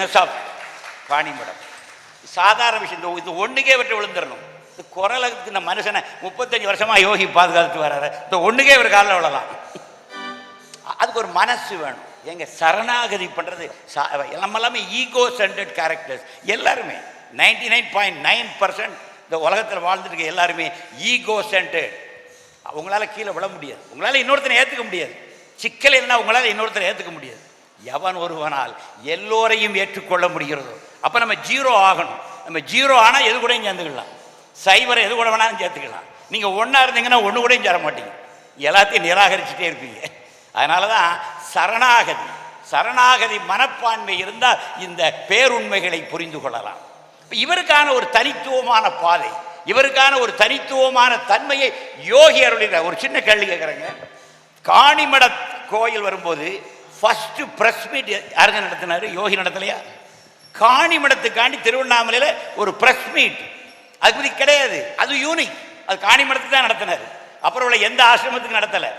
Uniqueness of Kanimadam. சாதாரண விஷயம். இது ஒன்றுக்கே விட்டு விழுந்துடணும். இது குரலுக்கு இந்த மனுஷனை 35 வருஷமா யோகி பாதுகாத்துட்டு வர்றாரு. இந்த ஒன்றுக்கே ஒரு காலில் விழலாம். அதுக்கு ஒரு மனசு வேணும். எங்க சரணாகதி பண்றது நம்ம எல்லாமே ஈகோ சென்டர்ட் கேரக்டர்ஸ். எல்லாருமே 99.9% இந்த உலகத்தில் வாழ்ந்துட்டு இருக்க எல்லாருமே ஈகோ சென்டர்ட். உங்களால கீழே விழ முடியாது. உங்களால இன்னொருத்தனை ஏற்றுக்க முடியாது. சிக்கல் என்ன, உங்களால் இன்னொருத்தரை ஏற்றுக்க முடியாது. எவன் ஒருவனால் எல்லோரையும் ஏற்றுக்கொள்ள முடிகிறதோ அப்போ நம்ம ஜீரோ ஆகணும். நம்ம ஜீரோ ஆனால் எது கூடயும் சேர்ந்துக்கலாம். சைவரை எது கூட வேணாலும் சேர்த்துக்கலாம். நீங்கள் ஒன்றா இருந்தீங்கன்னா ஒன்று கூடயும் சேர மாட்டீங்க. எல்லாத்தையும் நிராகரிச்சுட்டே இருப்பீங்க. அதனால தான் சரணாகதி மனப்பான்மை இருந்தால் இந்த பேருண்மைகளை புரிந்து கொள்ளலாம். இவருக்கான ஒரு தனித்துவமான பாதை, இவருக்கான ஒரு தனித்துவமான தன்மையை யோகி அருளினார். ஒரு சின்ன கேள்வி கேட்குறேங்க. காணிமட கோயில் வரும்போது ஃபர்ஸ்ட் பிரஸ் மீட் யாருங்க நடத்தினாரு? யோகி நடத்தலையா? காணிமடத்துக்காண்டி திருவண்ணாமலையில் ஒரு பிரஸ் மீட் அது பற்றி கிடையாது. அது யூனிக். அது காணிமடத்துக்கு தான் நடத்தினார். அப்புறம் உள்ள எந்த ஆசிரமத்துக்கு நடத்தலை.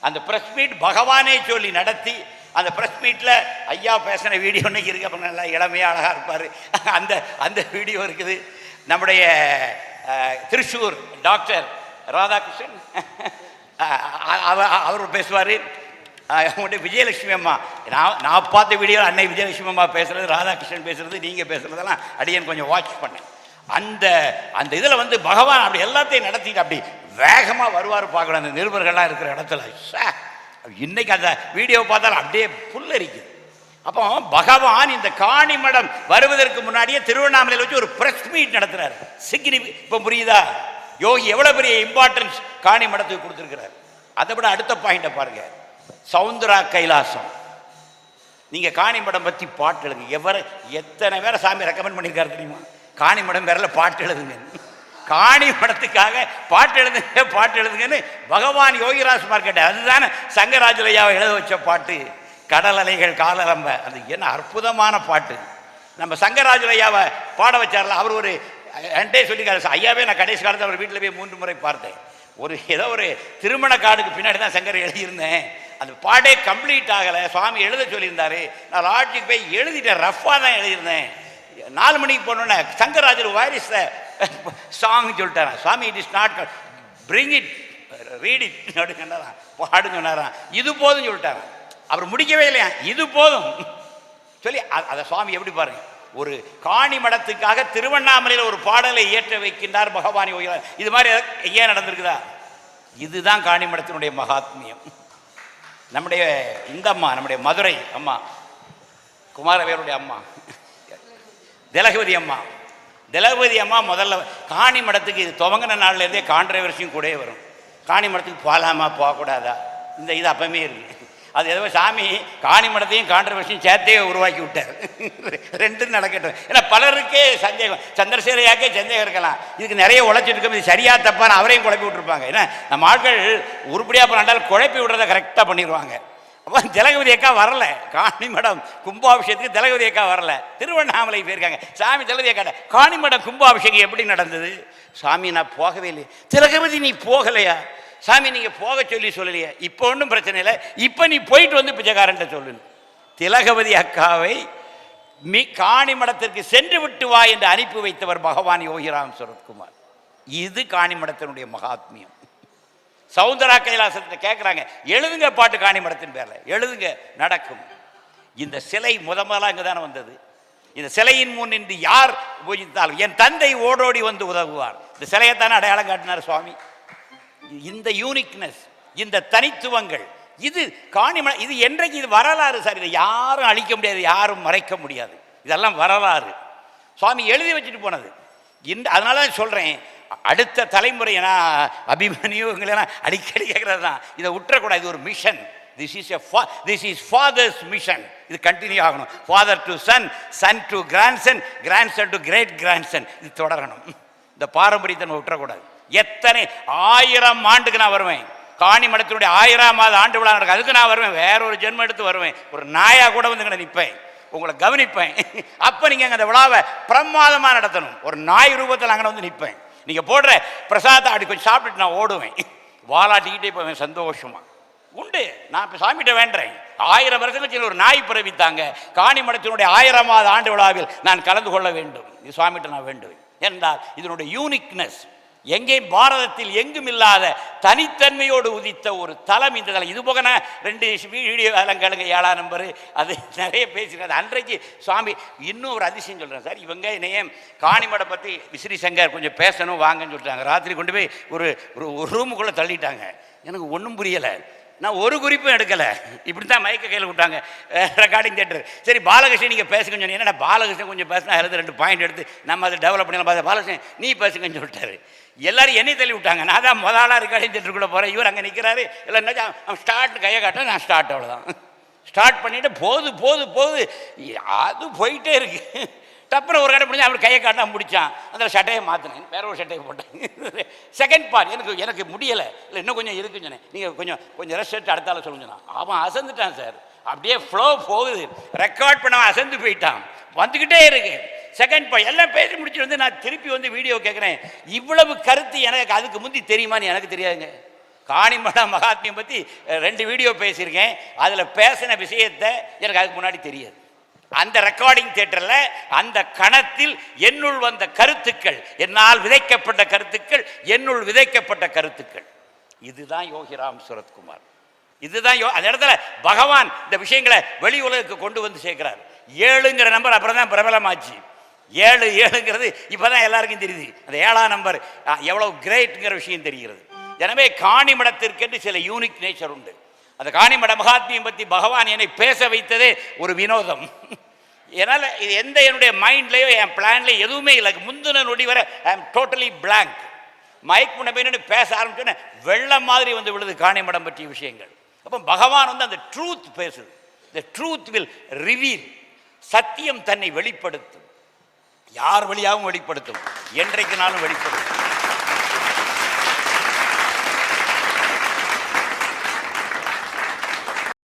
அந்த பிரஸ் மீட் பகவானே சொல்லி நடத்தி அந்த பிரஸ் மீட்டில் ஐயா பேசின வீடியோ இன்னைக்கு இருக்கு. அப்புறம் நல்லா இளமையாக அழகாக இருப்பார். அந்த வீடியோ இருக்குது. நம்முடைய திருச்சூர் டாக்டர் ராதாகிருஷ்ணன் அவர் பேசுவார். அவங்கள்ட்ட விஜயலட்சுமி அம்மா, நான் பார்த்த வீடியோ அன்னை விஜயலட்சுமி அம்மா பேசுகிறது, ராதாகிருஷ்ணன் பேசுகிறது, நீங்கள் பேசுகிறதெல்லாம் அடியன் கொஞ்சம் வாட்ச் பண்ணேன். அந்த இதில் வந்து பகவான் அப்படி எல்லாத்தையும் நடத்திட்டு அப்படி வேகமாக வருவார் பார்க்கணும். அந்த நிருபர்கள்லாம் இருக்கிற இடத்துல இன்னைக்கு அந்த வீடியோ பார்த்தாலும் அப்படியே புல்லரிக்குது. அப்போ பகவான் இந்த காணிமடம் வருவதற்கு முன்னாடியே திருவண்ணாமலையில் வச்சு ஒரு பிரஸ் மீட் நடத்துறாரு. இப்போ புரியுதா யோகி எவ்வளோ பெரிய இம்பார்ட்டன்ஸ் காணிமடத்துக்கு கொடுத்துருக்கிறார். அதை விட அடுத்த பாயிண்டை பாருங்க. சவுந்தரா கைலாசம். நீங்கள் காணிமடம் பற்றி பாட்டு எழுதுங்க. எத்தனை பேரை சாமி ரெக்கமெண்ட் பண்ணியிருக்காரு தெரியுமா? காணிமடம் பேரில் பாட்டு எழுதுங்க, காணிமடத்துக்காக பாட்டு எழுதுங்கன்னு பகவான் யோகிராஜ்குமார் கேட்டார். அதுதானே சங்கராஜலையாவை எழுத வச்ச பாட்டு, கடல் அலைகள் காலரம்ப. அது என்ன அற்புதமான பாட்டு. நம்ம சங்கராஜலையாவை பாட வச்சார்ல, அவர் ஒரு என்கிட்டே சொல்லிக்காரு. ஐயாவே நான் கடைசி காலத்தில் அவர் வீட்டில் போய் 3 முறை பார்த்தேன். ஏதோ ஒரு திருமண கார்டுக்கு பின்னாடி தான் சங்கர் எழுதியிருந்தேன். அந்த பாடே கம்ப்ளீட் ஆகலை. சுவாமி எழுத சொல்லியிருந்தாரு. நான் லாட்ஜுக்கு போய் எழுதிட்டேன். ரஃபாக தான் எழுதியிருந்தேன். 4 மணிக்கு போனோன்னே சங்கராஜர் வாரிஸ் சாங் சொல்லிட்டாரான். சுவாமி it is not bring it read it சொன்னாரான், பாடுன்னு சொன்னாரான். இது போதும் சொல்லிட்டாரான். அவர் முடிக்கவே இல்லையா, இது போதும் சொல்லி அதை சுவாமி எப்படி பாருங்க. ஒரு காணிமடத்துக்காக திருவண்ணாமலையில் ஒரு பாடலை இயற்ற வைக்கின்றார் பகவான் யோகி. இது மாதிரி ஏன் நடந்திருக்குதா? இதுதான் காணிமடத்தினுடைய மகாத்மியம். நம்முடைய இந்த அம்மா, நம்முடைய மதுரை அம்மா, குமாரவேருடைய அம்மா திலகவதி அம்மா முதல்ல காணிமடத்துக்கு இது துவங்கின நாள்லேருந்தே கான்ட்ரவர்சியும் கூட வரும். காணிமடத்துக்கு போகலாமா போகக்கூடாதா, இந்த இது அப்பவுமே இருக்கு. அது ஏதோ சாமி காணிமடத்தையும் கான்ட்ரவர்சியும் சேர்த்தே உருவாக்கி விட்டார். ரெண்டும் நடக்கட்டும். ஏன்னா பலருக்கே சந்தேகம், சந்திரசேகரையாக்கே சந்தேகம் இருக்கலாம். இதுக்கு நிறைய உழைச்சிட்டு இருக்கும், இது சரியா தப்பான அவரையும் குழப்பி விட்டுருப்பாங்க. ஏன்னா நம்ம ஆட்கள் உருப்படியாக பண்ணாலும் குழப்பி விடுறத கரெக்டாக பண்ணிடுவாங்க. அப்போ திலகவதி அக்கா வரல, காணிமடம் கும்பாபிஷேகத்துக்கு திலகவதி அக்கா வரல, திருவண்ணாமலை போயிருக்காங்க. சாமி திலகவதி அக்கா காணிமடம் கும்பாபிஷேகம் எப்படி நடந்தது? சாமி நான் போகவே இல்லையே. திலகவதி நீ போகலையா? சாமி நீங்கள் போக சொல்லலையா? இப்போ ஒன்றும் பிரச்சனை இல்லை, இப்போ நீ போயிட்டு வந்து பிச்சைக்காரன்ட்ட சொல்லு. திலகவதி அக்காவை காணிமடத்திற்கு சென்று விட்டு வா என்று அனுப்பி வைத்தவர் பகவான் யோகிராம் சரத்குமார். இது காணிமடத்தினுடைய மகாத்மியம். சவுந்தரா கைலாசத்தை கேட்குறாங்க, எழுதுங்க பாட்டு காணிமடத்தின் பேரில், எழுதுங்க, நடக்கும். இந்த சிலை முதலாக இங்கே தானே வந்தது. இந்த சிலையின் முன் நின்று யார் பூஜித்தாலும் என் தந்தை ஓடோடி வந்து உதவுவார். இந்த சிலையைத்தானே அடையாளம் காட்டினார் சுவாமி. இந்த யூனிக்னஸ், இந்த தனித்துவங்கள், இது காணிமடம். இது என்றைக்கு இது வரலாறு சார். இதை யாரும் அழிக்க முடியாது, யாரும் மறைக்க முடியாது. இதெல்லாம் வரலாறு. சுவாமி எழுதி வச்சுட்டு போனது. அதனால தான் சொல்கிறேன், அடுத்த தலைமுறை ஏன்னா அபிமன்யுங்களெல்லாம் அடிக்கடி கேட்குறது தான், இதை விட்டுறக்கூடாது. இது ஒரு mission. This is father's mission. இது கண்டினியூ ஆகணும். Father to son, son to grandson, grandson to great grandson. இது தொடரணும். இந்த பாரம்பரியத்தை நம்ம விட்டுறக்கூடாது. எத்தனை 1000 ஆண்டுக்கு நான் வருவேன். காணிமடத்தினுடைய 1000வது ஆண்டு விழா நடக்கும், அதுக்கு நான் வருவேன். வேற ஒரு ஜென்மம் எடுத்து வருவேன். ஒரு நாயா கூட வந்து இங்கே நிற்பேன், உங்களை கவனிப்பேன். அப்போ நீங்கள் அந்த விழாவை பிரமாதமாக நடத்தணும். ஒரு நாய் ரூபத்தில் அங்கே வந்து நிற்பேன். நீங்கள் போடுற பிரசாதத்தை அப்படி கொஞ்சம் சாப்பிட்டுட்டு நான் ஓடுவேன், வாலாட்டிக்கிட்டே போவேன் சந்தோஷமாக. உண்டு, நான் இப்போ சாமிகிட்ட வேண்டுறேன். 1000 வருஷங்களுக்கு ஒரு நாய் பிறவித்தாங்க. காணிமடத்தினுடைய 1000வது ஆண்டு விழாவில் நான் கலந்து கொள்ள வேண்டும், இது சுவாமிகிட்ட நான் வேண்டுவேன் என்றால் இதனுடைய யூனிக்னஸ் எங்கேயும் பாரதத்தில் எங்கும் இல்லாத தனித்தன்மையோடு உதித்த ஒரு தலம் இந்த தலம். இது போக நான் 2 வீடியோ கேளுங்க, 7ஆம் நம்பரு அது நிறைய பேசியிருக்காரு. அன்றைக்கு சுவாமி இன்னும் ஒரு அதிசயம் சொல்கிறேன் சார். இவங்க என்னையும் காணிமடம் பற்றி விசிறி சங்கர் கொஞ்சம் பேசணும் வாங்கன்னு சொல்லிட்டாங்க. ராத்திரி கொண்டு போய் ஒரு ரூமுக்குள்ளே தள்ளிட்டாங்க. எனக்கு ஒன்றும் புரியலை. நான் ஒரு குறிப்பும் எடுக்கலை. இப்படி தான் மைக்கை கையில் விட்டாங்க, ரெக்கார்டிங் தேட்டர். சரி பாலகிருஷ்ணன் நீங்கள் பேசுங்கன்னு சொன்னீங்க. என்னடா பாலகிருஷ்ணன் கொஞ்சம் பேசினா அதில் 2 பாயிண்ட் எடுத்து நம்ம அதை டெவலப் பண்ணலாம் பார்த்தா பாலகிருஷ்ணன் நீ பேசுங்கன்னு சொல்லிட்டாரு. எல்லாரும் என்னை தள்ளி விட்டாங்க. நான் தான் முதலாக ரெக்கார்டிங் தேட்டருக்குள்ளே போகிறேன். இவர் அங்கே நிற்கிறாரு. எல்லாம் என்ன ஸ்டார்ட் கையை காட்ட நான் ஸ்டார்ட், அவ்வளோதான். ஸ்டார்ட் பண்ணிவிட்டு போது அது போயிட்டே இருக்கு. டப்புறம் ஒரு கடை முடிஞ்சு அவர் கையை காட்டினா முடித்தான். அதில் சட்டையை மாற்றினேன், வேற ஒரு சட்டையை போட்டேன். செகண்ட் பார்ட் எனக்கு முடியலை, இல்லை இன்னும் கொஞ்சம் இருக்குன்னு சொன்னேன். நீங்கள் கொஞ்சம் ரெஸ்ட் எடுத்து அடுத்தால சொல்லுங்க. அவன் அசந்துட்டான் சார். அப்படியே ஃப்ளோ போகுது. ரெக்கார்ட் பண்ண அசந்து போயிட்டான். வந்துக்கிட்டே இருக்கு. செகண்ட் பார்ட் எல்லாம் பேசி முடிச்சுட்டு வந்து நான் திருப்பி வந்து வீடியோ கேட்குறேன். இவ்வளவு கருத்து எனக்கு அதுக்கு முந்தி தெரியுமான்னு எனக்கு தெரியாதுங்க. காணிமடம் மகாத்மியம் பற்றி 2 வீடியோ பேசியிருக்கேன். அதில் பேசின விஷயத்தை எனக்கு அதுக்கு முன்னாடி தெரியாது. அந்த ரெக்கார்டிங் தியேட்டரில் அந்த கணத்தில் என்னுள் வந்த கருத்துக்கள், என்னால் விதைக்கப்பட்ட கருத்துக்கள், என்னுள் விதைக்கப்பட்ட கருத்துக்கள். இதுதான் யோகிராம் சுரத்குமார். இதுதான் அந்த இடத்துல பகவான் இந்த விஷயங்களை வெளி உலகுக்கு கொண்டு வந்து சேர்க்கிறார். 7ங்கிற நம்பர் அப்புறம் தான் பிரபலமாச்சு. 7ங்கிறது இப்போதான் எல்லாருக்கும் தெரியுது. அந்த 7ஆம் நம்பர் எவ்வளவு கிரேட்ங்கிற விஷயம் தெரிகிறது. எனவே காணிமடத்திற்கென்று சில யூனிக் நேச்சர் உண்டு. அந்த காணிமட மகாத்மியம் பற்றி பகவான் என்னை பேச வைத்ததே ஒரு வினோதம். என்னால் இது என்னுடைய மைண்ட்லேயோ என் பிளான்லேயோ எதுவுமே இல்லை. முந்தின நொடி வரை ஐ ஆம் டோட்டலி பிளாங்க். மைக் முன்ன போய் பேச ஆரம்பிச்சோன்னே வெள்ளம் மாதிரி வந்து விழுது காணிமடம் பற்றிய விஷயங்கள். அப்போ பகவான் வந்து அந்த ட்ரூத் பேசுது. The truth will reveal. சத்தியம் தன்னை வெளிப்படுத்தும். யார் வழியாகவும் வெளிப்படுத்தும், என்றைக்குனாலும் வெளிப்படுத்தும்.